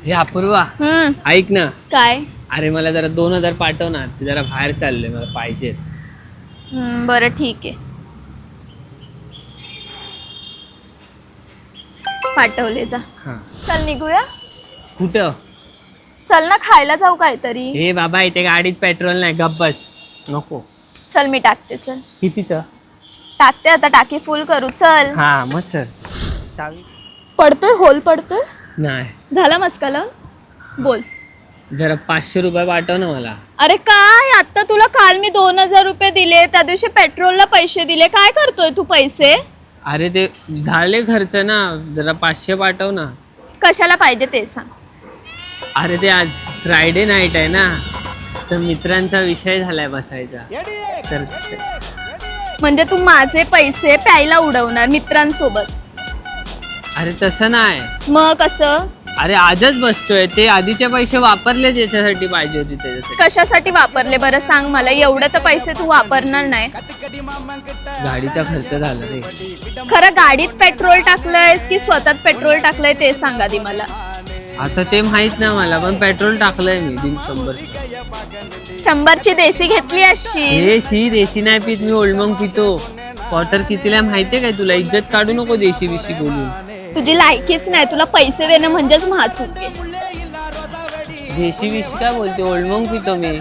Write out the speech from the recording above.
हे अपूर्वा, हम्म. ऐक ना. काय? अरे मला जरा 2,000 पाठव ना, ते जरा बाहेर चालले, मला पाहिजे. बरं ठीक आहे, पाठवले. जा. हा. चल निघूया. कुठं? चल ना, खायला जाऊ काहीतरी. हे बाबा, इथे गाडीत पेट्रोल नाही, गप्प बस. नको. चल मी टाकते. चल कितीचं? टाकते आता, टाकी फुल करू. चल. हा मग चल. चावी पडतोय, होल पडतोय. नाही. झाला मस्का लावून? बोल. जरा 500 रुपये पाठव ना मला. अरे काय, आता तुला काल मी 2,000 रुपये दिले, त्या दिवशी पेट्रोलला पैसे दिले. काय करतोय तू पैसे? अरे ते झाले खर्च ना, जरा 500 पाठव ना. कशाला पाहिजे ते सांग. अरे ते आज फ्रायडे नाईट आहे ना, तर मित्रांचा विषय झालाय बसायचा. तर म्हणजे तू माझे पैसे प्यायला उडवणार मित्रांसोबत? अरे तसं नाही. मग कसं? अरे आजच बसतोय, ते आधीचे पैसे वापरले ज्याच्यासाठी पाहिजे होते त्याच्यासाठी. कशासाठी वापरले बरं सांग मला. एवढे तर पैसे तू वापरणार नाही. गाडीचा खर्च झाला रे. खरं गाडीत पेट्रोल टाकलंयस की स्वतःत पेट्रोल टाकलंय ते सांग आधी मला. आता ते माहित ना मला, पण पेट्रोल टाकलंय मी 100. 100ची देशी घेतली अशी. हे शी देशी नाही पित मी, ओल्ड मंक पितो. क्वार्टर कितीला माहितीये काय तुला? इज्जत काढू नको देशी बिशी बोलून. तुझी लायकीच नाही, तुला पैसे देणं म्हणजेच महाचूक आहे. देशी बिशी काय बोलते, ओल्ड मंक पितो मी.